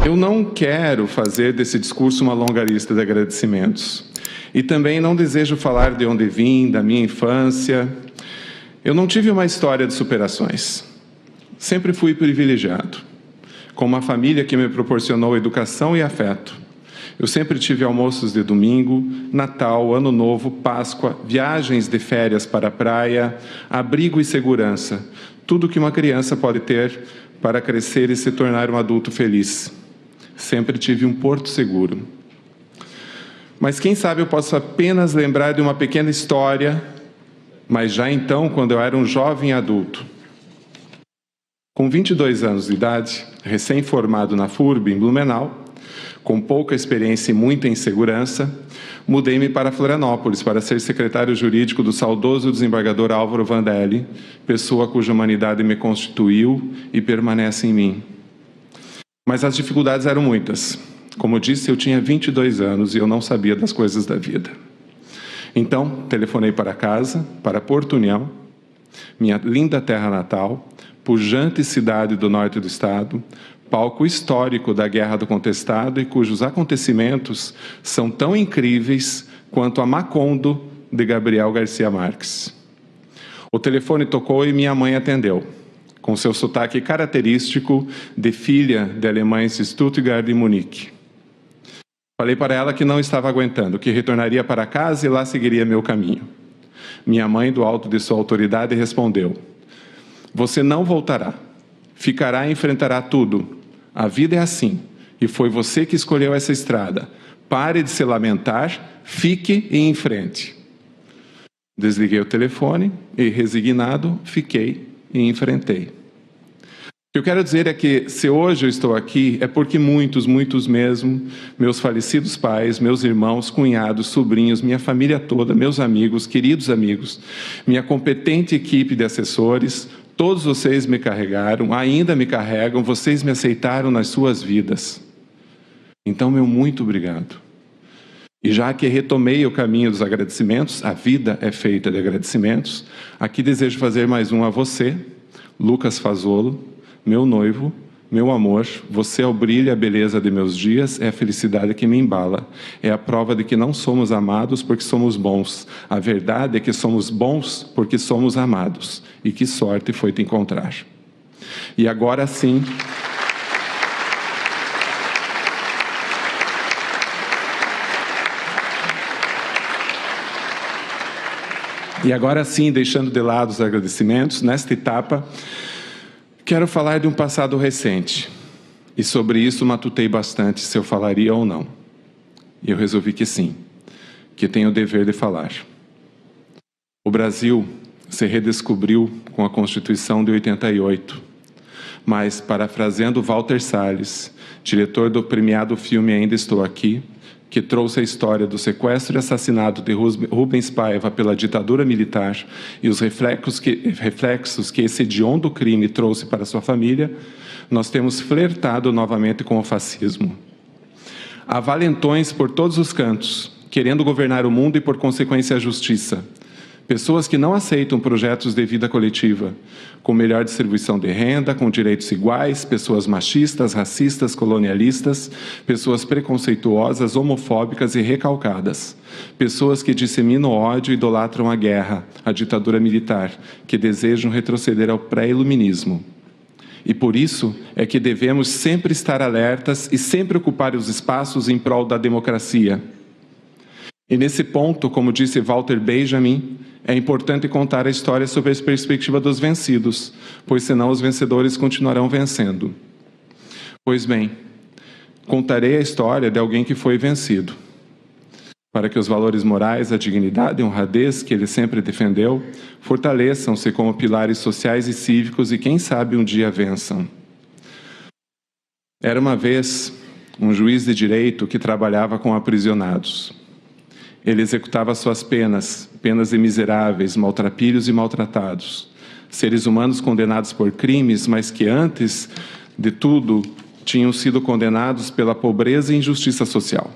Eu não quero fazer desse discurso uma longa lista de agradecimentos. E também não desejo falar de onde vim, da minha infância. Eu não tive uma história de superações. Sempre fui privilegiado, com uma família que me proporcionou educação e afeto. Eu sempre tive almoços de domingo, Natal, Ano Novo, Páscoa, viagens de férias para a praia, abrigo e segurança. Tudo que uma criança pode ter para crescer e se tornar um adulto feliz. Sempre tive um porto seguro. Mas quem sabe eu posso apenas lembrar de uma pequena história, mas já então, quando eu era um jovem adulto. Com 22 anos de idade, recém-formado na FURB, em Blumenau, com pouca experiência e muita insegurança, mudei-me para Florianópolis para ser secretário jurídico do saudoso desembargador Álvaro Vandelli, pessoa cuja humanidade me constituiu e permanece em mim. Mas as dificuldades eram muitas. Como disse, eu tinha 22 anos e eu não sabia das coisas da vida. Então, telefonei para casa, para Porto União, minha linda terra natal, pujante cidade do norte do estado, palco histórico da Guerra do Contestado e cujos acontecimentos são tão incríveis quanto a Macondo, de Gabriel Garcia Marques. O telefone tocou e minha mãe atendeu, com seu sotaque característico de filha de alemães de Stuttgart e Munique. Falei para ela que não estava aguentando, que retornaria para casa e lá seguiria meu caminho. Minha mãe, do alto de sua autoridade, respondeu: "Você não voltará. Ficará e enfrentará tudo. A vida é assim, e foi você que escolheu essa estrada. Pare de se lamentar, fique e enfrente." Desliguei o telefone e, resignado, fiquei e enfrentei. O que eu quero dizer é que, se hoje eu estou aqui, é porque muitos mesmo, meus falecidos pais, meus irmãos, cunhados, sobrinhos, minha família toda, meus amigos, queridos amigos, minha competente equipe de assessores, todos vocês me carregaram, ainda me carregam, vocês me aceitaram nas suas vidas. Então, meu muito obrigado. E já que retomei o caminho dos agradecimentos, a vida é feita de agradecimentos, aqui desejo fazer mais um a você, Lucas Fazolo, meu noivo, meu amor. Você é o brilho e a beleza de meus dias, é a felicidade que me embala. É a prova de que não somos amados porque somos bons. A verdade é que somos bons porque somos amados. E que sorte foi te encontrar. E agora sim... E agora sim, deixando de lado os agradecimentos, nesta etapa, quero falar de um passado recente. E sobre isso matutei bastante se eu falaria ou não. E eu resolvi que sim, que tenho o dever de falar. O Brasil se redescobriu com a Constituição de 88. Mas, parafraseando Walter Salles, diretor do premiado filme Ainda Estou Aqui, que trouxe a história do sequestro e assassinato de Rubens Paiva pela ditadura militar e os reflexos que esse hediondo crime trouxe para sua família, nós temos flertado novamente com o fascismo. Há valentões por todos os cantos, querendo governar o mundo e, por consequência, a justiça. Pessoas que não aceitam projetos de vida coletiva, com melhor distribuição de renda, com direitos iguais, pessoas machistas, racistas, colonialistas, pessoas preconceituosas, homofóbicas e recalcadas, pessoas que disseminam ódio e idolatram a guerra, a ditadura militar, que desejam retroceder ao pré-iluminismo. E por isso é que devemos sempre estar alertas e sempre ocupar os espaços em prol da democracia. E nesse ponto, como disse Walter Benjamin, é importante contar a história sob a perspectiva dos vencidos, pois senão os vencedores continuarão vencendo. Pois bem, contarei a história de alguém que foi vencido, para que os valores morais, a dignidade e a honradez que ele sempre defendeu, fortaleçam-se como pilares sociais e cívicos e, quem sabe, um dia vençam. Era uma vez um juiz de direito que trabalhava com aprisionados. Ele executava suas penas de miseráveis, maltrapilhos e maltratados. Seres humanos condenados por crimes, mas que antes de tudo tinham sido condenados pela pobreza e injustiça social.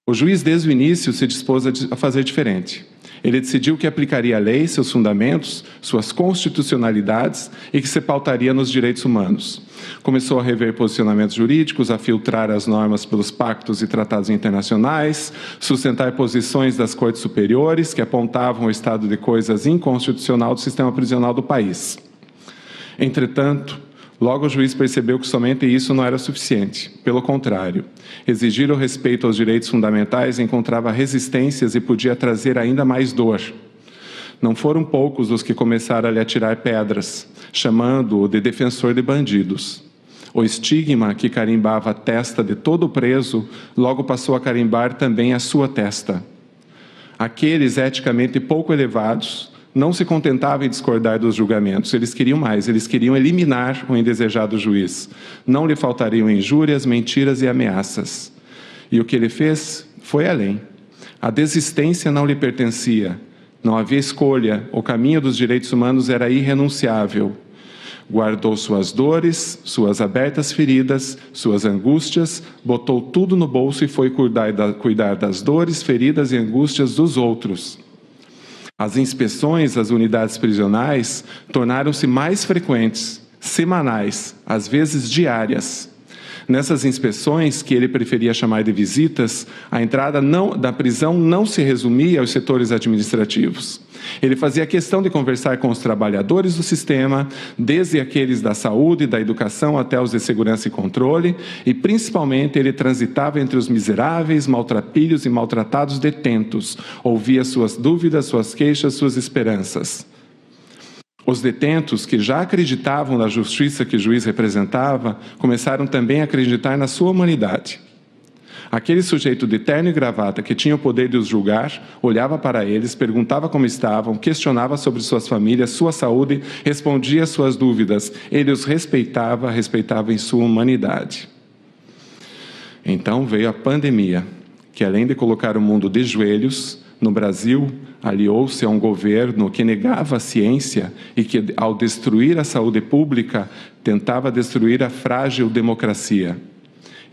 O juiz, desde o início, se dispôs a fazer diferente. Ele decidiu que aplicaria a lei, seus fundamentos, suas constitucionalidades e que se pautaria nos direitos humanos. Começou a rever posicionamentos jurídicos, a filtrar as normas pelos pactos e tratados internacionais, sustentar posições das cortes superiores que apontavam o estado de coisas inconstitucional do sistema prisional do país. Entretanto, logo o juiz percebeu que somente isso não era suficiente. Pelo contrário, exigir o respeito aos direitos fundamentais encontrava resistências e podia trazer ainda mais dor. Não foram poucos os que começaram a lhe atirar pedras, chamando-o de defensor de bandidos. O estigma que carimbava a testa de todo preso, logo passou a carimbar também a sua testa. Aqueles eticamente pouco elevados não se contentavam em discordar dos julgamentos, eles queriam mais, eles queriam eliminar o indesejado juiz. Não lhe faltariam injúrias, mentiras e ameaças. E o que ele fez foi além. A desistência não lhe pertencia, não havia escolha, o caminho dos direitos humanos era irrenunciável. Guardou suas dores, suas abertas feridas, suas angústias, botou tudo no bolso e foi cuidar das dores, feridas e angústias dos outros. As inspeções às unidades prisionais tornaram-se mais frequentes, semanais, às vezes diárias. Nessas inspeções, que ele preferia chamar de visitas, a entrada da prisão não se resumia aos setores administrativos. Ele fazia questão de conversar com os trabalhadores do sistema, desde aqueles da saúde, da educação até os de segurança e controle, e principalmente ele transitava entre os miseráveis, maltrapilhos e maltratados detentos, ouvia suas dúvidas, suas queixas, suas esperanças. Os detentos, que já acreditavam na justiça que o juiz representava, começaram também a acreditar na sua humanidade. Aquele sujeito de terno e gravata que tinha o poder de os julgar, olhava para eles, perguntava como estavam, questionava sobre suas famílias, sua saúde, respondia às suas dúvidas. Ele os respeitava em sua humanidade. Então veio a pandemia, que além de colocar o mundo de joelhos, no Brasil, aliou-se a um governo que negava a ciência e que, ao destruir a saúde pública, tentava destruir a frágil democracia.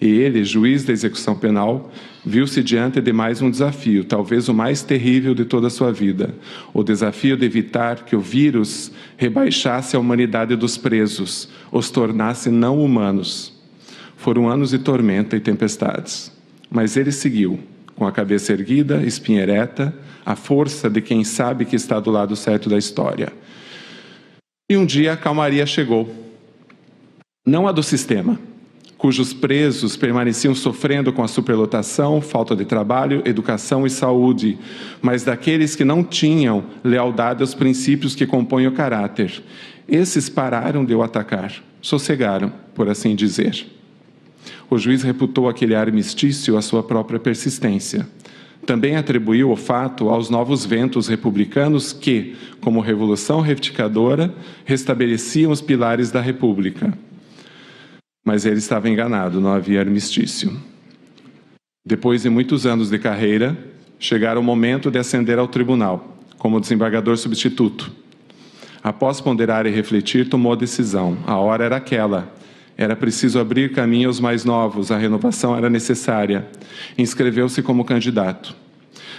E ele, juiz da execução penal, viu-se diante de mais um desafio, talvez o mais terrível de toda a sua vida. O desafio de evitar que o vírus rebaixasse a humanidade dos presos, os tornasse não humanos. Foram anos de tormenta e tempestades. Mas ele seguiu, com a cabeça erguida, espinha ereta, a força de quem sabe que está do lado certo da história. E um dia a calmaria chegou. Não a do sistema, cujos presos permaneciam sofrendo com a superlotação, falta de trabalho, educação e saúde, mas daqueles que não tinham lealdade aos princípios que compõem o caráter. Esses pararam de o atacar, sossegaram, por assim dizer. O juiz reputou aquele armistício à sua própria persistência. Também atribuiu o fato aos novos ventos republicanos que, como revolução reificadora, restabeleciam os pilares da República. Mas ele estava enganado, não havia armistício. Depois de muitos anos de carreira, chegara o momento de ascender ao tribunal, como desembargador substituto. Após ponderar e refletir, tomou a decisão. A hora era aquela. Era preciso abrir caminho aos mais novos, a renovação era necessária. Inscreveu-se como candidato.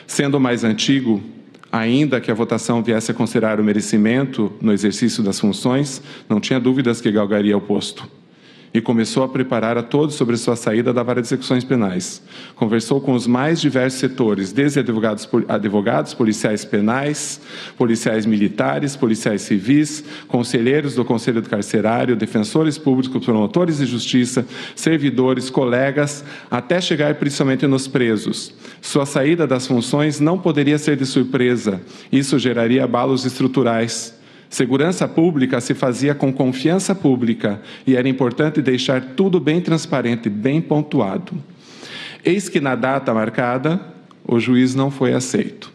Sendo o mais antigo, ainda que a votação viesse a considerar o merecimento no exercício das funções, não tinha dúvidas que galgaria o posto. E começou a preparar a todos sobre sua saída da vara de execuções penais. Conversou com os mais diversos setores, desde advogados, policiais penais, policiais militares, policiais civis, conselheiros do Conselho do Carcerário, defensores públicos, promotores de justiça, servidores, colegas, até chegar principalmente nos presos. Sua saída das funções não poderia ser de surpresa. Isso geraria abalos estruturais. Segurança pública se fazia com confiança pública e era importante deixar tudo bem transparente, bem pontuado. Eis que na data marcada, o juiz não foi aceito.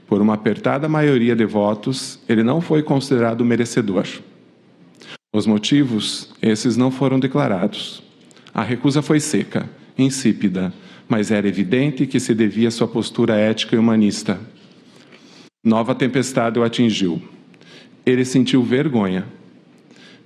Por uma apertada maioria de votos, ele não foi considerado merecedor. Os motivos, esses não foram declarados. A recusa foi seca, insípida, mas era evidente que se devia à sua postura ética e humanista. Nova tempestade o atingiu. Ele sentiu vergonha.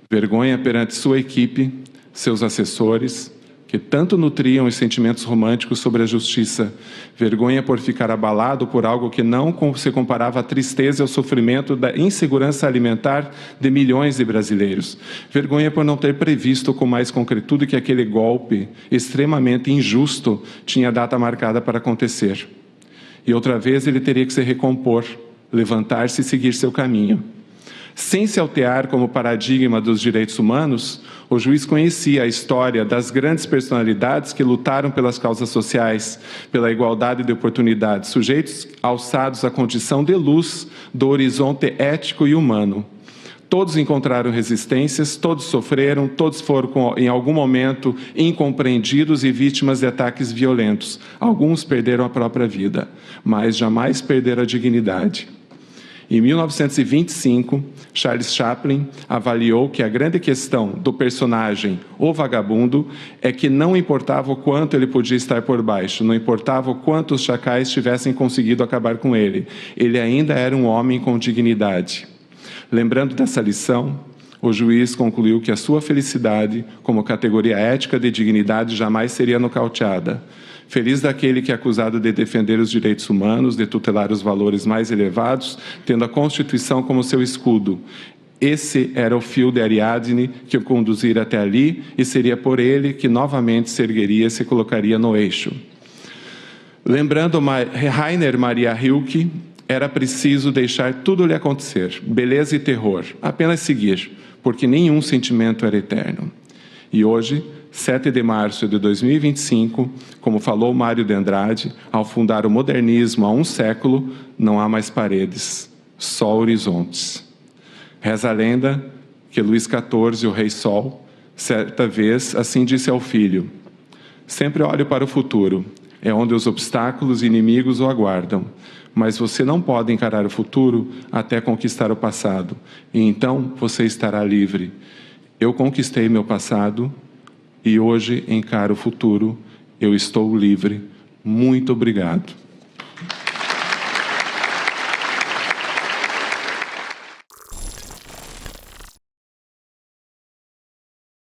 Vergonha perante sua equipe, seus assessores, que tanto nutriam os sentimentos românticos sobre a justiça, vergonha por ficar abalado por algo que não se comparava à tristeza e ao sofrimento da insegurança alimentar de milhões de brasileiros, vergonha por não ter previsto com mais concretude que aquele golpe extremamente injusto tinha data marcada para acontecer. E outra vez ele teria que se recompor, levantar-se e seguir seu caminho. Sem se altear como paradigma dos direitos humanos, o juiz conhecia a história das grandes personalidades que lutaram pelas causas sociais, pela igualdade de oportunidades, sujeitos alçados à condição de luz do horizonte ético e humano. Todos encontraram resistências, todos sofreram, todos foram, em algum momento, incompreendidos e vítimas de ataques violentos. Alguns perderam a própria vida, mas jamais perderam a dignidade. Em 1925, Charles Chaplin avaliou que a grande questão do personagem, o vagabundo, é que não importava o quanto ele podia estar por baixo, não importava o quanto os chacais tivessem conseguido acabar com ele ainda era um homem com dignidade. Lembrando dessa lição, o juiz concluiu que a sua felicidade, como categoria ética de dignidade, jamais seria nocauteada. Feliz daquele que é acusado de defender os direitos humanos, de tutelar os valores mais elevados, tendo a Constituição como seu escudo. Esse era o fio de Ariadne que o conduzira até ali, e seria por ele que novamente se ergueria e se colocaria no eixo. Lembrando Rainer Maria Rilke, era preciso deixar tudo lhe acontecer, beleza e terror, apenas seguir, porque nenhum sentimento era eterno. E hoje, 7 de março de 2025, como falou Mário de Andrade, ao fundar o modernismo há um século, não há mais paredes, só horizontes. Reza a lenda que Luís XIV, o Rei Sol, certa vez assim disse ao filho: sempre olhe para o futuro, é onde os obstáculos e inimigos o aguardam, mas você não pode encarar o futuro até conquistar o passado, e então você estará livre. Eu conquistei meu passado, e hoje encaro o futuro, eu estou livre. Muito obrigado.